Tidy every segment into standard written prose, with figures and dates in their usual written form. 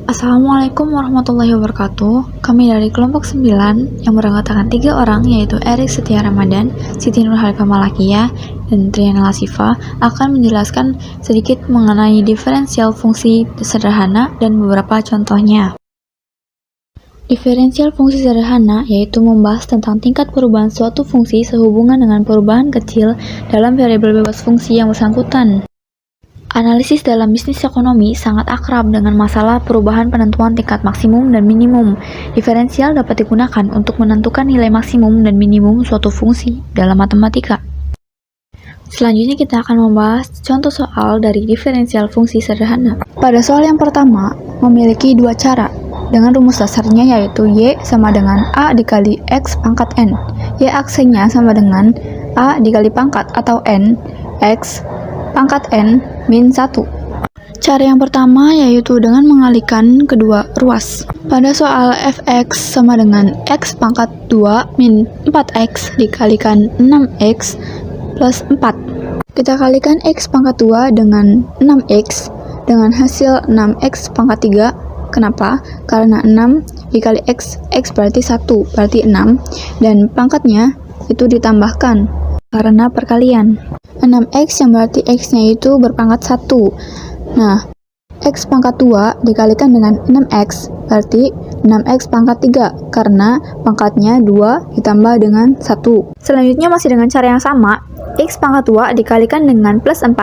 Assalamualaikum warahmatullahi wabarakatuh. Kami dari kelompok 9 yang beranggotakan 3 orang, yaitu Erik Setia Ramadan, Siti Nurhalifa Malakia, dan Triana Lasifa, akan menjelaskan sedikit mengenai diferensial fungsi sederhana dan beberapa contohnya. Diferensial fungsi sederhana yaitu membahas tentang tingkat perubahan suatu fungsi sehubungan dengan perubahan kecil dalam variabel bebas fungsi yang bersangkutan. Analisis dalam bisnis ekonomi sangat akrab dengan masalah perubahan penentuan tingkat maksimum dan minimum. Diferensial dapat digunakan untuk menentukan nilai maksimum dan minimum suatu fungsi dalam matematika. Selanjutnya kita akan membahas contoh soal dari diferensial fungsi sederhana. Pada soal yang pertama, memiliki dua cara dengan rumus dasarnya, yaitu Y sama dengan A dikali X pangkat N. Y aksennya sama dengan A dikali pangkat atau N X pangkat N min 1. Cara yang pertama yaitu dengan mengalihkan kedua ruas. Pada soal fx sama dengan x pangkat 2 min 4x dikalikan 6x plus 4. Kita kalikan x pangkat 2 dengan 6x dengan hasil 6x pangkat 3. Kenapa? Karena 6 dikali x berarti 1, berarti 6, dan pangkatnya itu ditambahkan karena perkalian. 6x yang berarti x-nya itu berpangkat 1. Nah, x pangkat 2 dikalikan dengan 6x berarti 6x pangkat 3 karena pangkatnya 2 ditambah dengan 1. Selanjutnya masih dengan cara yang sama, x pangkat 2 dikalikan dengan plus 4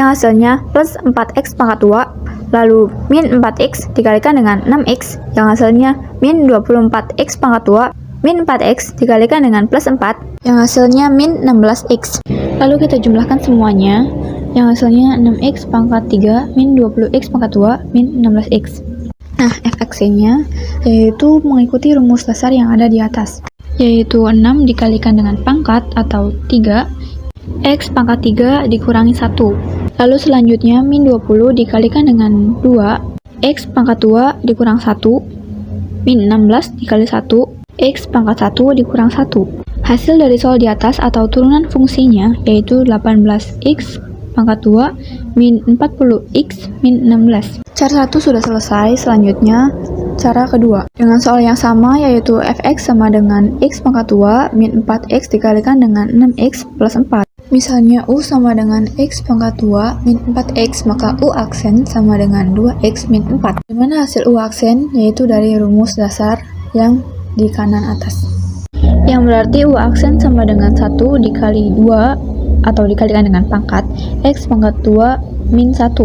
yang hasilnya plus 4x pangkat 2, lalu min 4x dikalikan dengan 6x yang hasilnya min 24x pangkat 2, min 4x dikalikan dengan plus 4 yang hasilnya min 16x. Lalu kita jumlahkan semuanya, yang hasilnya 6x pangkat 3 min 20x pangkat 2 min 16x. Nah, fx-nya yaitu mengikuti rumus dasar yang ada di atas, yaitu 6 dikalikan dengan pangkat atau 3, x pangkat 3 dikurangi 1. Lalu selanjutnya min 20 dikalikan dengan 2, x pangkat 2 dikurang 1, min 16 dikali 1, x pangkat 1 dikurang 1. Hasil dari soal di atas atau turunan fungsinya yaitu 18x pangkat 2 min 40x min 16. Cara 1 sudah selesai, selanjutnya cara kedua. Dengan soal yang sama yaitu fx sama dengan x pangkat 2 min 4x dikalikan dengan 6x plus 4. Misalnya u sama dengan x pangkat 2 min 4x, maka u aksen sama dengan 2x min 4. Dimana hasil u aksen yaitu dari rumus dasar yang di kanan atas, yang berarti u aksen sama dengan 1 dikali 2 atau dikalikan dengan pangkat x pangkat 2 min 1,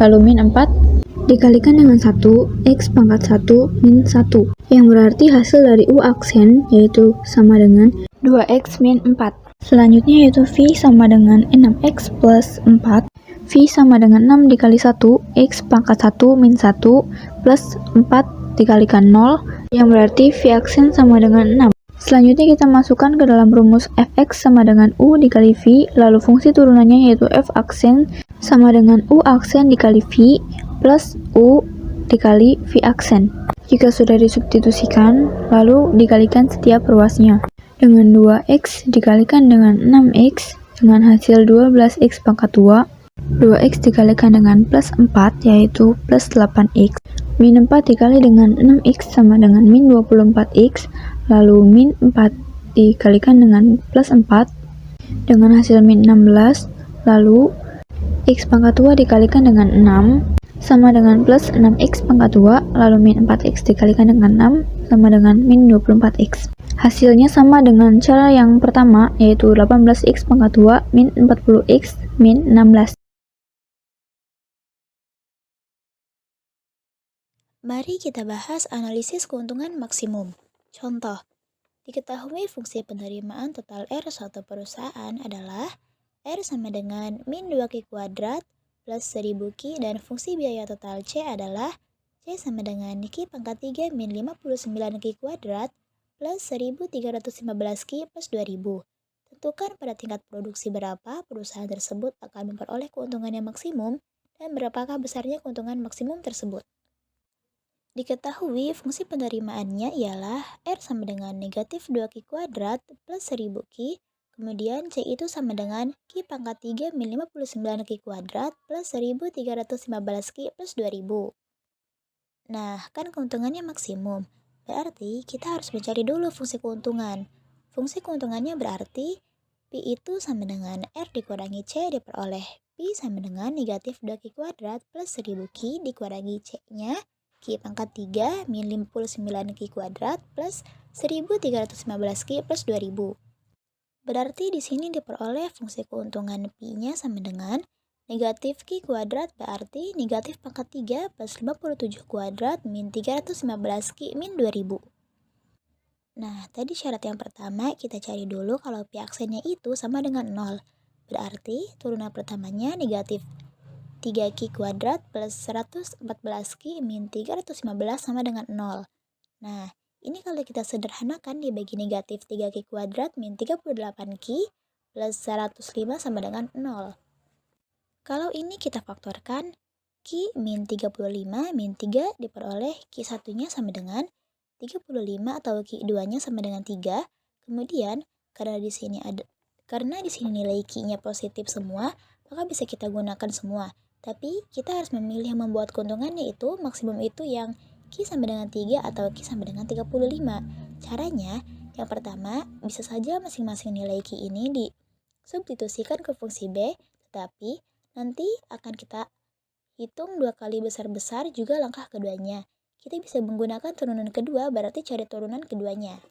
lalu min 4 dikalikan dengan 1 x pangkat 1 min 1, yang berarti hasil dari u aksen yaitu sama dengan 2x min 4. Selanjutnya yaitu v sama dengan 6x plus 4. V sama dengan 6 dikali 1 x pangkat 1 min 1 plus 4 dikalikan 0, yang berarti v aksen sama dengan 6. Selanjutnya kita masukkan ke dalam rumus fx sama dengan u dikali v, lalu fungsi turunannya yaitu f aksen sama dengan u aksen dikali v plus u dikali v aksen. Jika sudah disubstitusikan, lalu dikalikan setiap ruasnya. Dengan 2x dikalikan dengan 6x dengan hasil 12x pangkat 2, 2x dikalikan dengan plus 4 yaitu plus 8x, min 4 dikali dengan 6x sama dengan min 24x, lalu min 4 dikalikan dengan plus 4 dengan hasil min 16, lalu x pangkat 2 dikalikan dengan 6 sama dengan plus 6x pangkat 2, lalu min 4x dikalikan dengan 6 sama dengan min 24x. Hasilnya sama dengan cara yang pertama, yaitu 18x pangkat 2 min 40x min 16. Mari kita bahas analisis keuntungan maksimum. Contoh, diketahui fungsi penerimaan total R suatu perusahaan adalah R sama dengan min 2Q kuadrat plus 1000Q, dan fungsi biaya total C adalah C sama dengan Q pangkat 3 min 59Q kuadrat plus 1315Q plus 2000. Tentukan pada tingkat produksi berapa perusahaan tersebut akan memperoleh keuntungan yang maksimum dan berapakah besarnya keuntungan maksimum tersebut. Diketahui fungsi penerimaannya ialah R sama dengan negatif 2Q kuadrat plus 1000Q, kemudian C itu sama dengan Q pangkat 3 min 59Q kuadrat plus 1315Q plus 2000. Nah, kan keuntungannya maksimum. Berarti kita harus mencari dulu fungsi keuntungan. Fungsi keuntungannya berarti Pi itu sama dengan R dikurangi C diperoleh Pi sama dengan negatif 2Q kuadrat plus 1000Q dikurangi C-nya Q pangkat 3 min 59Q kuadrat plus 1315Q plus 2000. Berarti di sini diperoleh fungsi keuntungan Pi-nya sama dengan negatif Q kuadrat berarti negatif pangkat 3 plus 57 kuadrat min 315Q min 2000. Nah, tadi syarat yang pertama kita cari dulu kalau pi aksennya itu sama dengan 0. Berarti turunan pertamanya negatif 3Q kuadrat plus 114Q min 315 sama dengan 0. Nah, ini kalau kita sederhanakan dibagi negatif 3Q kuadrat min 38Q plus 105 sama dengan 0. Kalau ini kita faktorkan, Q min 35 min 3 diperoleh Q satunya sama dengan 35 atau Q 2-nya sama dengan 3. Kemudian, karena di sini nilai Q-nya positif semua, maka bisa kita gunakan semua. Tapi, kita harus memilih yang membuat keuntungannya itu maksimum itu yang Q sama dengan 3 atau Q sama dengan 35. Caranya, yang pertama, bisa saja masing-masing nilai Q ini disubstitusikan ke fungsi B, tetapi nanti akan kita hitung 2 kali besar-besar juga langkah keduanya. Kita bisa menggunakan turunan kedua, berarti cari turunan keduanya.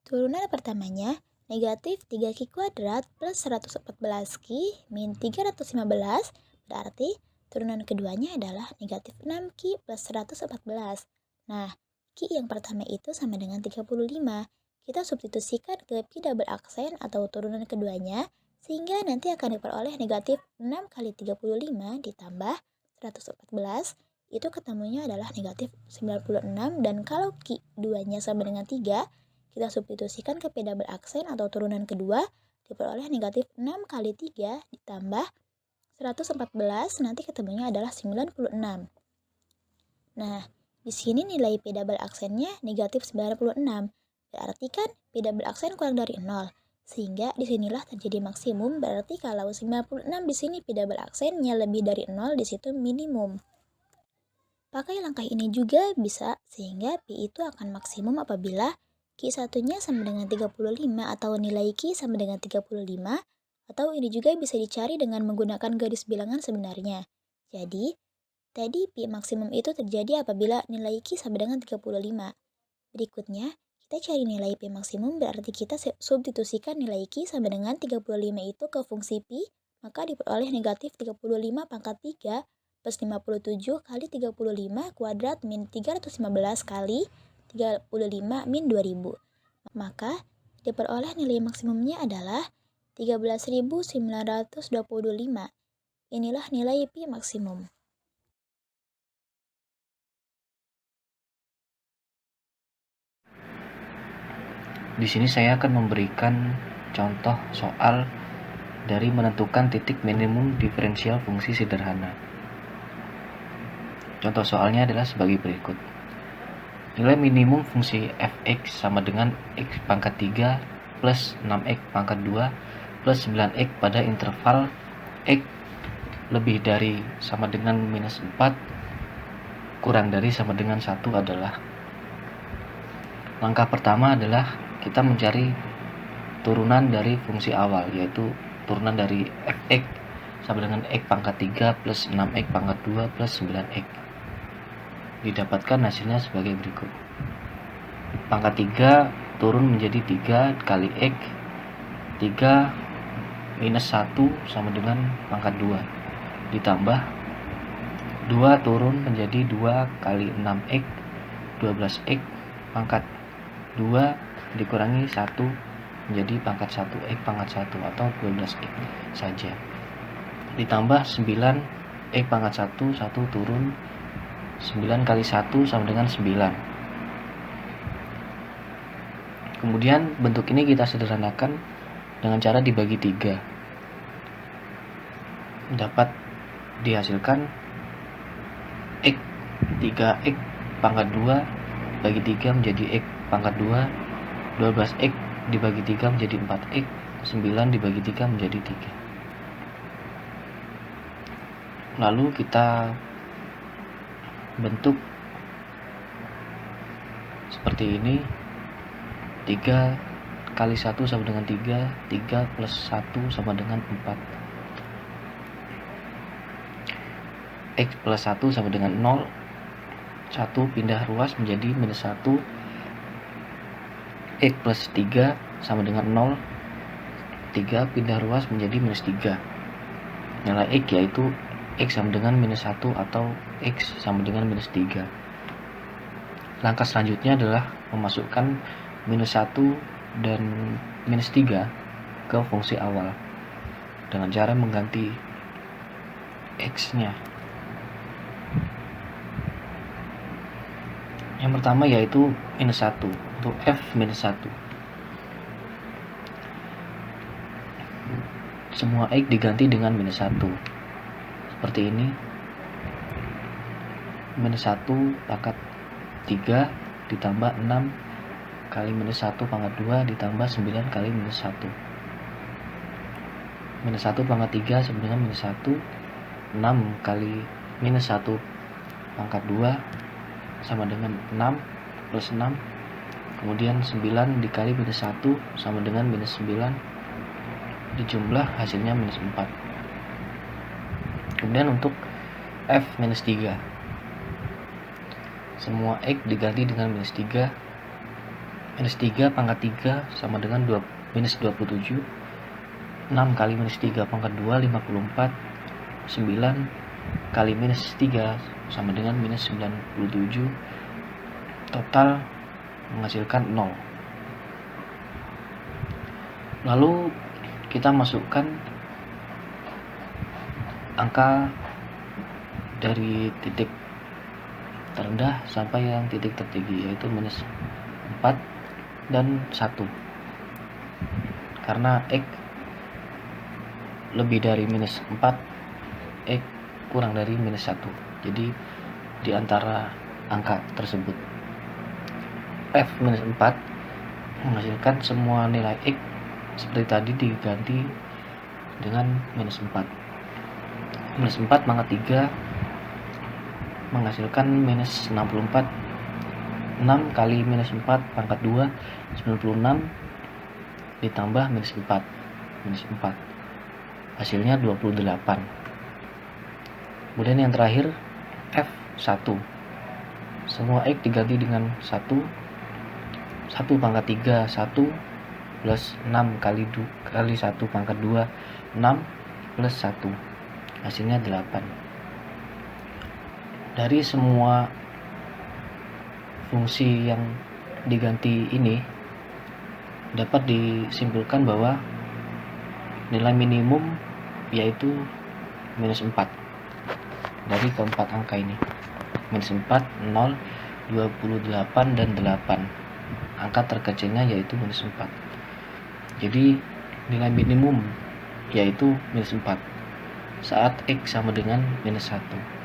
Turunan pertamanya, negatif 3Q kuadrat plus 114Q min 315, berarti turunan keduanya adalah negatif 6Q plus 114. Nah, Q yang pertama itu sama dengan 35. Kita substitusikan ke Pi double aksen atau turunan keduanya, sehingga nanti akan diperoleh negatif 6 kali 35 ditambah 114, itu ketemunya adalah negatif 96, dan kalau Q 2-nya sama dengan 3, kita substitusikan ke P double aksen atau turunan kedua, diperoleh negatif 6 kali 3 ditambah 114, nanti ketemunya adalah 96. Nah, di sini nilai P double aksennya negatif 96, berarti kan P double aksen kurang dari 0, sehingga disinilah terjadi maksimum, berarti kalau 96 di sini P double aksennya lebih dari 0, di situ minimum. Pakai langkah ini juga bisa, sehingga Pi itu akan maksimum apabila Q satunya sama dengan 35 atau nilai Q sama dengan 35, atau ini juga bisa dicari dengan menggunakan garis bilangan sebenarnya. Jadi, tadi Pi maksimum itu terjadi apabila nilai Q sama dengan 35. Berikutnya, kita cari nilai Pi maksimum, berarti kita substitusikan nilai Q sama dengan 35 itu ke fungsi Pi, maka diperoleh negatif 35 pangkat 3 plus 57 kali 35 kuadrat min 315 kali 35 min 2000. Maka diperoleh nilai maksimumnya adalah 13.925. Inilah nilai Pi maksimum. Di sini saya akan memberikan contoh soal dari menentukan titik minimum diferensial fungsi sederhana. Contoh soalnya adalah sebagai berikut. Nilai minimum fungsi fx sama dengan x pangkat 3 plus 6x pangkat 2 plus 9x pada interval x lebih dari sama dengan minus 4 kurang dari sama dengan 1 adalah. Langkah pertama adalah kita mencari turunan dari fungsi awal, yaitu turunan dari fx sama dengan x pangkat 3 plus 6x pangkat 2 plus 9x. Didapatkan hasilnya sebagai berikut. Pangkat 3 turun menjadi 3 kali x, 3 minus 1 sama dengan pangkat 2, ditambah 2 turun menjadi 2 kali 6x, 12x pangkat 2 dikurangi 1 menjadi pangkat 1x pangkat 1 atau 12x saja, ditambah 9x pangkat 1 turun, 9 kali 1 sama dengan 9. Kemudian bentuk ini kita sederhanakan dengan cara dibagi 3. Dapat dihasilkan x 3x pangkat 2 bagi 3 menjadi x pangkat 2, 12x dibagi 3 menjadi 4x, 9 dibagi 3 menjadi 3. Lalu kita bentuk seperti ini. 3 kali 1 sama dengan 3, 3 plus 1 sama dengan 4. X plus 1 sama dengan 0. 1 pindah ruas menjadi minus 1. X plus 3 sama dengan 0. 3 pindah ruas menjadi minus 3. Nilai X yaitu X sama dengan minus 1 atau X sama dengan minus 3. Langkah selanjutnya adalah memasukkan minus 1 dan minus 3 ke fungsi awal dengan cara mengganti X-nya. Yang pertama yaitu minus 1 untuk F minus 1. Semua X diganti dengan minus 1 seperti ini. Minus 1 pangkat 3 ditambah 6 kali minus 1 pangkat 2 ditambah 9 kali minus 1. Minus 1 pangkat 3 sama dengan minus 1. 6 kali minus 1 pangkat 2 sama dengan 6 plus 6. Kemudian 9 dikali minus 1 sama dengan minus 9. Dijumlah hasilnya minus 4. Kemudian untuk F minus 3. Semua X diganti dengan minus 3. Minus 3 pangkat 3 sama dengan minus 27. 6 kali minus 3 pangkat 2 54. 9 kali minus 3 sama dengan minus 97. Total menghasilkan 0. Lalu kita masukkan angka dari titik terendah sampai yang titik tertinggi, yaitu minus 4 dan 1. Karena X lebih dari minus 4, X kurang dari minus 1. Jadi di antara angka tersebut, F minus 4 menghasilkan semua nilai X seperti tadi diganti dengan minus 4. Minus 4 pangkat 3 menghasilkan minus 64. 6 kali minus 4 pangkat 2 96 ditambah minus 4. Minus 4 hasilnya 28. Kemudian yang terakhir F1. Semua X diganti dengan 1. 1 pangkat 3 1 plus 6 kali 1 pangkat 2 6 plus 1 hasilnya 8. Dari semua fungsi yang diganti ini dapat disimpulkan bahwa nilai minimum yaitu minus 4 dari keempat angka ini. Minus 4, 0, 28, dan 8. Angka terkecilnya yaitu minus 4. Jadi nilai minimum yaitu minus 4 saat X sama dengan minus 1.